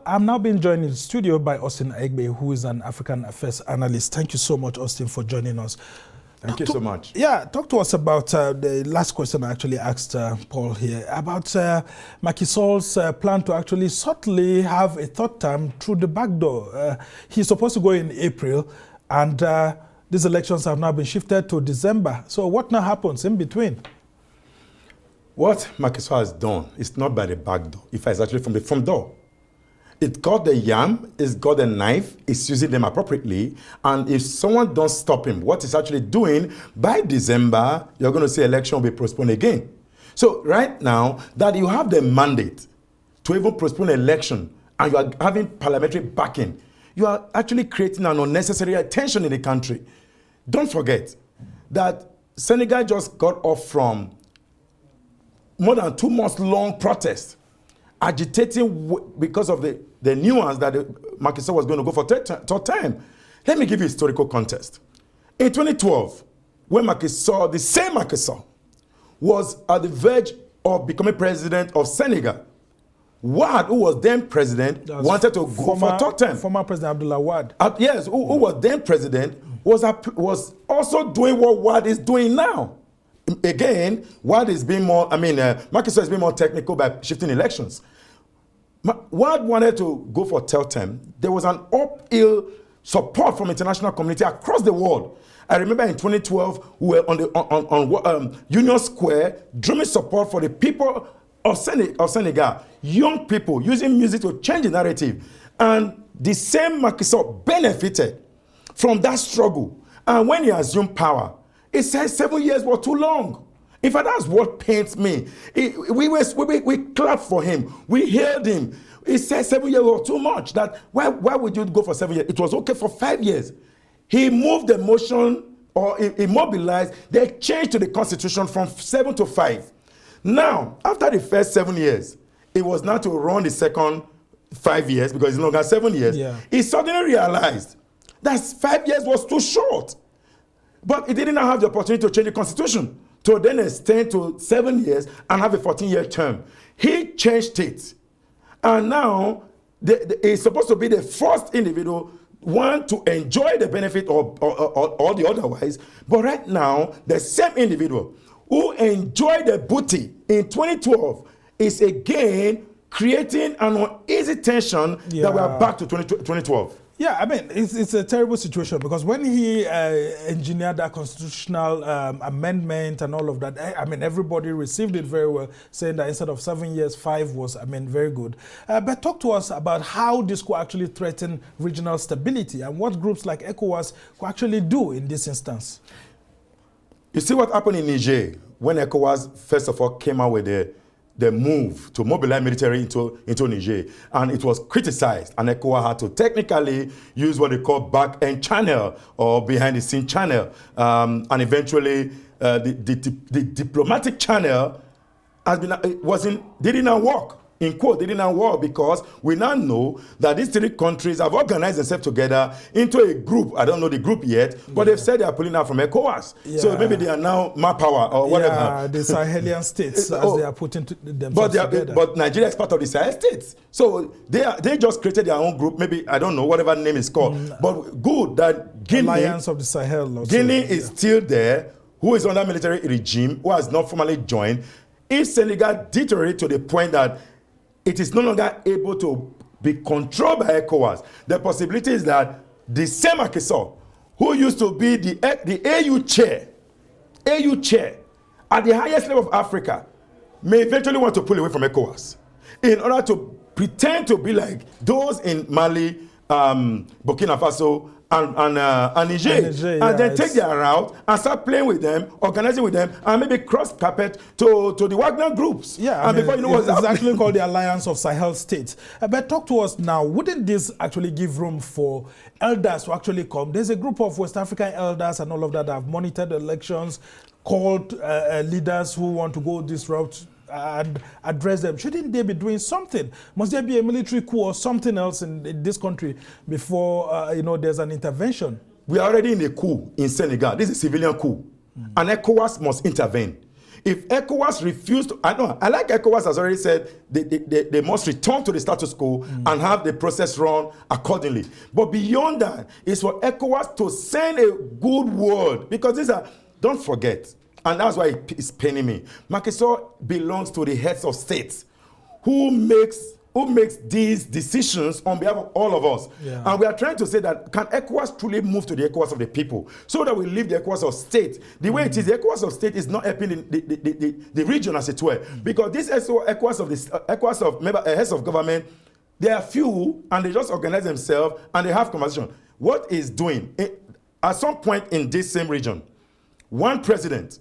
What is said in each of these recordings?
I'm now being joined in the studio by Austin Aigbe, who is an African affairs analyst. Thank you so much, Austin, for joining us. Thank you so much. Yeah, talk to us about the last question I actually asked Paul here, about Macky Sall's plan to actually subtly have a third term through the back door. He's supposed to go in April, and these elections have now been shifted to December. So what now happens in between? What Macky Sall has done is not by the back door. It's actually from the front door. It got the yam, it's got the knife, it's using them appropriately. And if someone don't stop him, what he's actually doing, by December, you're going to see election will be postponed again. So right now, that you have the mandate to even postpone election and you are having parliamentary backing, you are actually creating an unnecessary tension in the country. Don't forget that Senegal just got off from more than 2 months long protest, agitating because of the nuance that Macky Sall was going to go for third time. Let me give you historical context. In 2012, when Macky Sall, the same Macky Sall, was at the verge of becoming president of Senegal, Wade, who was then president, wanted to go for third term. Former President Abdullah Wade. Yes, who was then president, was also doing what Wade is doing now. Again, Wade is being more, Macky Sall is being more technical by shifting elections. Wade wanted to go for third term. There was an uphill support from international community across the world. I remember in 2012, we were on Union Square, drumming support for the people of Senegal, young people using music to change the narrative. And the same Macky Sall benefited from that struggle. And when he assumed power, he said 7 years were too long. In fact, that's what pains me. We clapped for him. We hailed him. He said 7 years were too much. That why would you go for 7 years? It was okay for 5 years. He moved the motion, or he mobilized. They changed to the constitution from 7 to 5. Now, after the first 7 years, it was now to run the second 5 years because it's no longer 7 years. Yeah. He suddenly realized that 5 years was too short. But he didn't have the opportunity to change the constitution to then extend to 7 years and have a 14-year term. He changed it. And now he's supposed to be the first individual, one, to enjoy the benefit or the otherwise. But right now, the same individual who enjoyed the booty in 2012 is again creating an uneasy tension that we are back to 2012. Yeah, I mean, it's a terrible situation because when he engineered that constitutional amendment and all of that, I mean, everybody received it very well, saying that instead of 7 years, 5 was, very good. But talk to us about how this could actually threaten regional stability and what groups like ECOWAS could actually do in this instance. You see what happened in Niger when ECOWAS, first of all, came out with the move to mobilize military into Niger, and it was criticized, and ECOWAS had to technically use what they call back-end channel or behind-the-scene channel, and eventually the diplomatic channel did not work. In quote, they did not work because we now know that these 3 countries have organized themselves together into a group. I don't know the group yet, but they've said they are pulling out from ECOWAS. Yeah. So maybe they are now power or whatever. Yeah, the Sahelian states, as they are putting themselves together. But Nigeria is part of the Sahel states. So they just created their own group, maybe, I don't know, whatever name is called. But good that Guinea, Alliance of the Sahel. Also, Guinea is still there, who is under military regime, who has not formally joined. If Senegal deteriorates to the point that it is no longer able to be controlled by ECOWAS, the possibility is that the same Macky Sall, who used to be the AU chair at the highest level of Africa, may eventually want to pull away from ECOWAS in order to pretend to be like those in Mali, Burkina Faso, and Niger, and then take their route and start playing with them, organizing with them, and maybe cross carpet to the Wagner groups. Yeah, and before you know what's happening, it's actually called the Alliance of Sahel States. But talk to us now. Wouldn't this actually give room for elders to actually come? There's a group of West African elders and all of that have monitored elections, called leaders who want to go this route and address them. Shouldn't they be doing something? Must there be a military coup or something else in this country before there's an intervention? We are already in a coup in Senegal. This is a civilian coup. And ECOWAS must intervene. If ECOWAS refused to, I like ECOWAS has already said they must return to the status quo and have the process run accordingly. But beyond that, it's for ECOWAS to send a good word, because these are, don't forget, and that's why it's paining me. Macky Sall belongs to the heads of states who makes these decisions on behalf of all of us. Yeah. And we are trying to say that, can ECOWAS truly move to the ECOWAS of the people so that we leave the ECOWAS of state? The way it is, the ECOWAS of state is not helping the region, as it were. Because this ECOWAS of heads of government, they are few and they just organize themselves and they have conversation. What is doing? At some point in this same region, one president,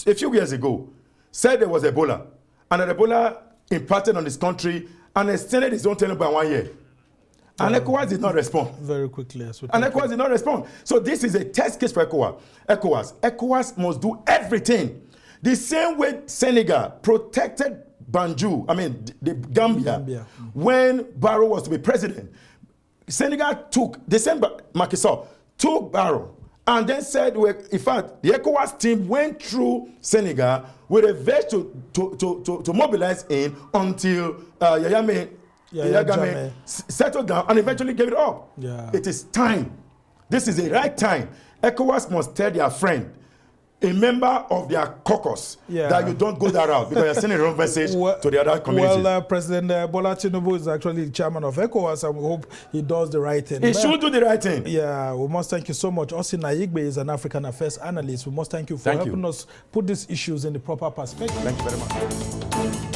a few years ago, said there was Ebola, and that Ebola impacted on this country and extended his own tenure by 1 year. And ECOWAS did not respond. Very quickly. And ECOWAS did not respond. So this is a test case for ECOWAS. ECOWAS must do everything. The same way Senegal protected Banjul, the Gambia. When Barrow was to be president. Senegal took, the same Macky Sall, took Barrow and then said, in fact, the ECOWAS team went through Senegal with a veto to mobilize in until Yaya Jammeh settled down and eventually gave it up. Yeah. It is time. This is the right time. ECOWAS must tell their friend, a member of their caucus, that you don't go that route because you're sending a wrong message to the other communities. Well, President Bola Tinubu is actually the chairman of ECOWAS, and we hope he does the right thing. He should do the right thing. Yeah, we must thank you so much. Austin Aigbe is an African affairs analyst. We must thank you for helping us put these issues in the proper perspective. Thank you very much.